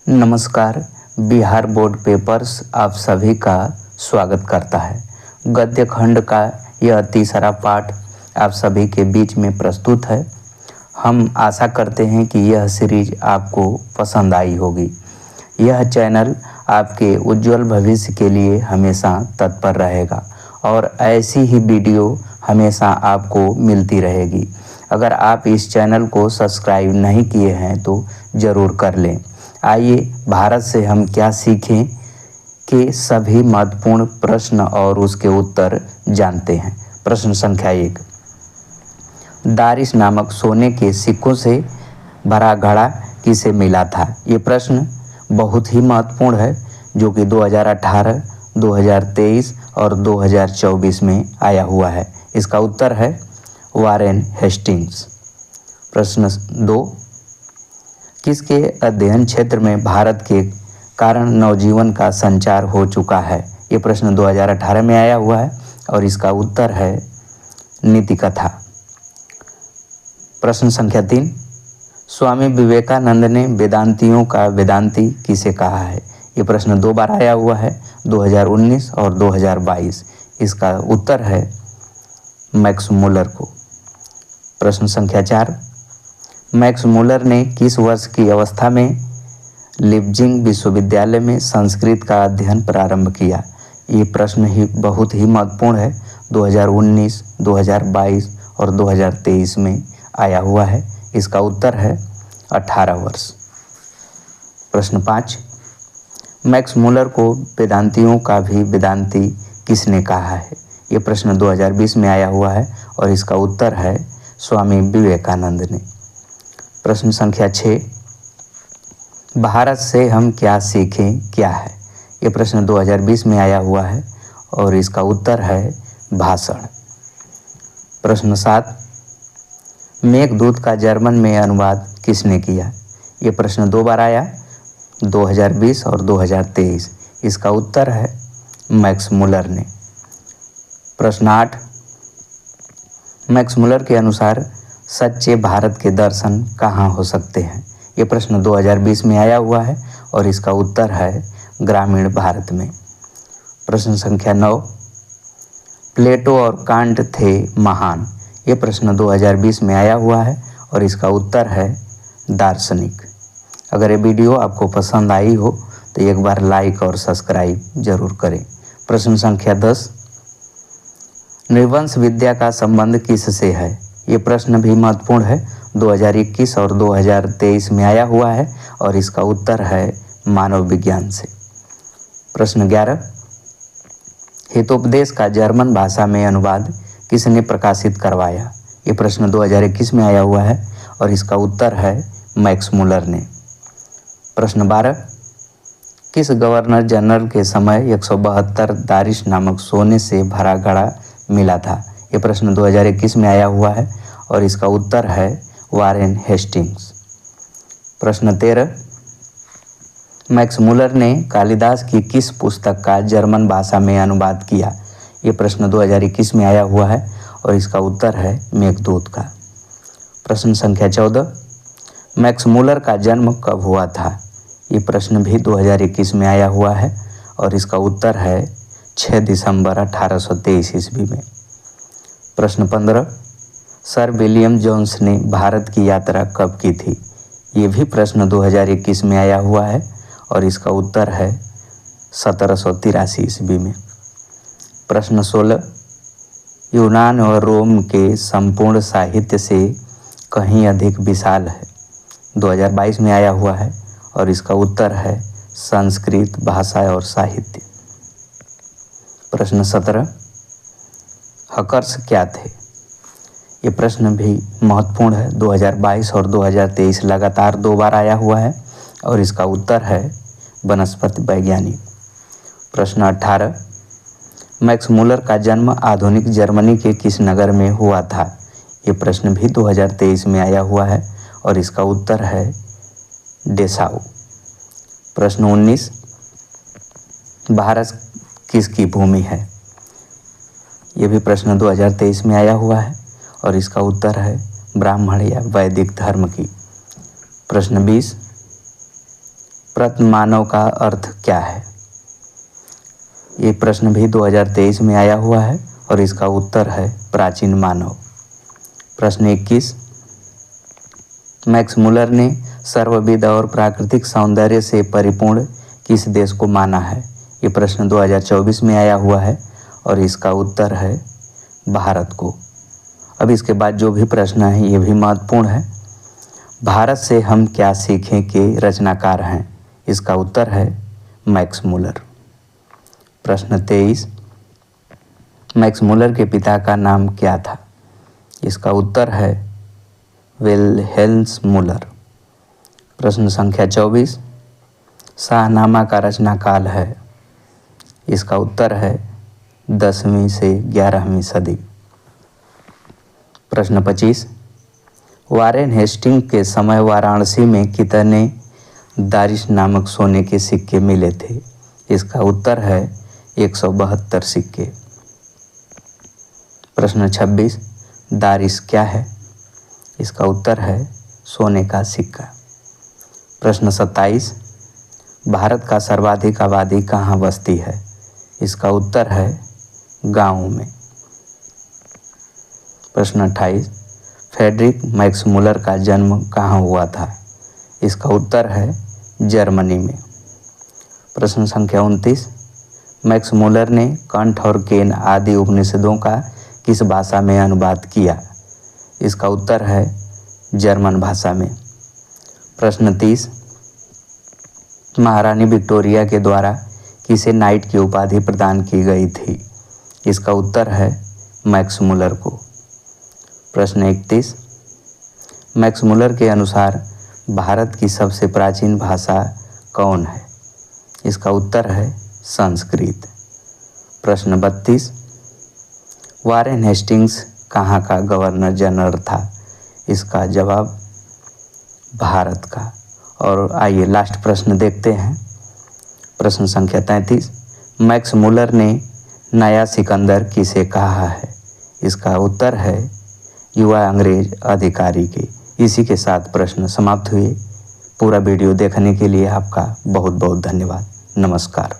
नमस्कार। Bihar board papers आप सभी का स्वागत करता है। गद्य खंड का यह तीसरा पाठ आप सभी के बीच में प्रस्तुत है। हम आशा करते हैं कि यह सीरीज आपको पसंद आई होगी। यह चैनल आपके उज्जवल भविष्य के लिए हमेशा तत्पर रहेगा और ऐसी ही वीडियो हमेशा आपको मिलती रहेगी। अगर आप इस चैनल को सब्सक्राइब नहीं किए हैं तो ज़रूर कर लें। आइए भारत से हम क्या सीखें के सभी महत्वपूर्ण प्रश्न और उसके उत्तर जानते हैं। प्रश्न संख्या 1, दारिश नामक सोने के सिक्कों से भरा घड़ा किसे मिला था? ये प्रश्न बहुत ही महत्वपूर्ण है जो कि 2018, 2023 और 2024 में आया हुआ है। इसका उत्तर है वारेन हेस्टिंग्स। प्रश्न 2, किसके अध्ययन क्षेत्र में भारत के कारण नवजीवन का संचार हो चुका है? ये प्रश्न 2018 में आया हुआ है और इसका उत्तर है नीति कथा। प्रश्न संख्या 3, स्वामी विवेकानंद ने वेदांतियों का वेदांती किसे कहा है? ये प्रश्न 2 बार आया हुआ है, 2019 और 2022। इसका उत्तर है मैक्स मुलर को। प्रश्न संख्या 4, मैक्स मुलर ने किस वर्ष की अवस्था में लिप्जिंग विश्वविद्यालय में संस्कृत का अध्ययन प्रारंभ किया? ये प्रश्न ही बहुत ही महत्वपूर्ण है। 2019, 2022 और 2023 में आया हुआ है। इसका उत्तर है 18 वर्ष। प्रश्न 5, मैक्स मुलर को वेदांतियों का भी वेदांती किसने कहा है? ये प्रश्न 2020 में आया हुआ है और इसका उत्तर है स्वामी विवेकानंद ने। प्रश्न संख्या 6, भारत से हम क्या सीखें क्या है? ये प्रश्न 2020 में आया हुआ है और इसका उत्तर है भाषण। प्रश्न 7, मेघदूत का जर्मन में अनुवाद किसने किया? ये प्रश्न 2 बार आया, 2020 और 2023। इसका उत्तर है मैक्स मुलर ने। प्रश्न 8, मैक्स मुलर के अनुसार सच्चे भारत के दर्शन कहाँ हो सकते हैं? ये प्रश्न 2020 में आया हुआ है और इसका उत्तर है ग्रामीण भारत में। प्रश्न संख्या 9, प्लेटो और कांट थे महान। ये प्रश्न 2020 में आया हुआ है और इसका उत्तर है दार्शनिक। अगर ये वीडियो आपको पसंद आई हो तो एक बार लाइक और सब्सक्राइब जरूर करें। प्रश्न संख्या 10, नृवंश विद्या का संबंध किससे है? ये प्रश्न भी महत्वपूर्ण है। 2021 और 2023 में आया हुआ है और इसका उत्तर है मानव विज्ञान से। प्रश्न 11, हितोपदेश का जर्मन भाषा में अनुवाद किसने प्रकाशित करवाया? ये प्रश्न 2021 में आया हुआ है और इसका उत्तर है मैक्स मुलर ने। प्रश्न 12, किस गवर्नर जनरल के समय 172 दारिश नामक सोने से भरा घड़ा मिला था? ये प्रश्न 2021 में आया हुआ है और इसका उत्तर है वारेन हेस्टिंग्स। प्रश्न 13, मैक्स मुलर ने कालिदास की किस पुस्तक का जर्मन भाषा में अनुवाद किया? ये प्रश्न 2021 में आया हुआ है और इसका उत्तर है मेघदूत का। प्रश्न संख्या 14, मैक्स मुलर का जन्म कब हुआ था? ये प्रश्न भी 2021 में आया हुआ है और इसका उत्तर है 6 दिसंबर 1823 ईस्वी में। प्रश्न 15, सर विलियम जोन्स ने भारत की यात्रा कब की थी? ये भी प्रश्न 2021 में आया हुआ है और इसका उत्तर है 1783 ईस्वी में। प्रश्न 16, यूनान और रोम के संपूर्ण साहित्य से कहीं अधिक विशाल है। 2022 में आया हुआ है और इसका उत्तर है संस्कृत भाषा और साहित्य। प्रश्न 17, हकर्स क्या थे? ये प्रश्न भी महत्वपूर्ण है। 2022 और 2023 लगातार 2 बार आया हुआ है और इसका उत्तर है वनस्पति वैज्ञानिक। प्रश्न 18, मैक्स मुलर का जन्म आधुनिक जर्मनी के किस नगर में हुआ था? ये प्रश्न भी 2023 में आया हुआ है और इसका उत्तर है डेसाउ। प्रश्न 19, भारत किसकी भूमि है? ये भी प्रश्न 2023 में आया हुआ है और इसका उत्तर है ब्राह्मण या वैदिक धर्म की। प्रश्न 20, प्रथम मानव का अर्थ क्या है? ये प्रश्न भी 2023 में आया हुआ है और इसका उत्तर है प्राचीन मानव। प्रश्न 21, मैक्स मुलर ने सर्वविध और प्राकृतिक सौंदर्य से परिपूर्ण किस देश को माना है? ये प्रश्न 2024 में आया हुआ है और इसका उत्तर है भारत को। अब इसके बाद जो भी प्रश्न है ये भी महत्वपूर्ण है। भारत से हम क्या सीखें के रचनाकार हैं? इसका उत्तर है मैक्स मुलर। प्रश्न 23, मैक्स मुलर के पिता का नाम क्या था? इसका उत्तर है विल्हेल्म मुलर। प्रश्न संख्या 24, शाहनामा का रचनाकाल है? इसका उत्तर है 10वीं से 11वीं सदी। प्रश्न 25, वारेन हेस्टिंग के समय वाराणसी में कितने दारिश नामक सोने के सिक्के मिले थे? इसका उत्तर है 172 सिक्के। प्रश्न 26, दारिश क्या है? इसका उत्तर है सोने का सिक्का। प्रश्न 27, भारत का सर्वाधिक आबादी कहाँ बसती है? इसका उत्तर है गाँव में। प्रश्न 28, फ्रेडरिक मैक्स मुलर का जन्म कहाँ हुआ था? इसका उत्तर है जर्मनी में। प्रश्न संख्या 29, मैक्स मुलर ने कंठ और केन आदि उपनिषदों का किस भाषा में अनुवाद किया? इसका उत्तर है जर्मन भाषा में। प्रश्न 30, महारानी विक्टोरिया के द्वारा किसे नाइट की उपाधि प्रदान की गई थी? इसका उत्तर है मैक्स मुलर को। प्रश्न 31, मैक्स मुलर के अनुसार भारत की सबसे प्राचीन भाषा कौन है? इसका उत्तर है संस्कृत। प्रश्न 32, वारेन हेस्टिंग्स कहाँ का गवर्नर जनरल था? इसका जवाब भारत का। और आइए लास्ट प्रश्न देखते हैं। प्रश्न संख्या 33, मैक्स मुलर ने नया सिकंदर किसे कहा है? इसका उत्तर है युवा अंग्रेज अधिकारी के। इसी के साथ प्रश्न समाप्त हुए। पूरा वीडियो देखने के लिए आपका बहुत बहुत धन्यवाद। नमस्कार।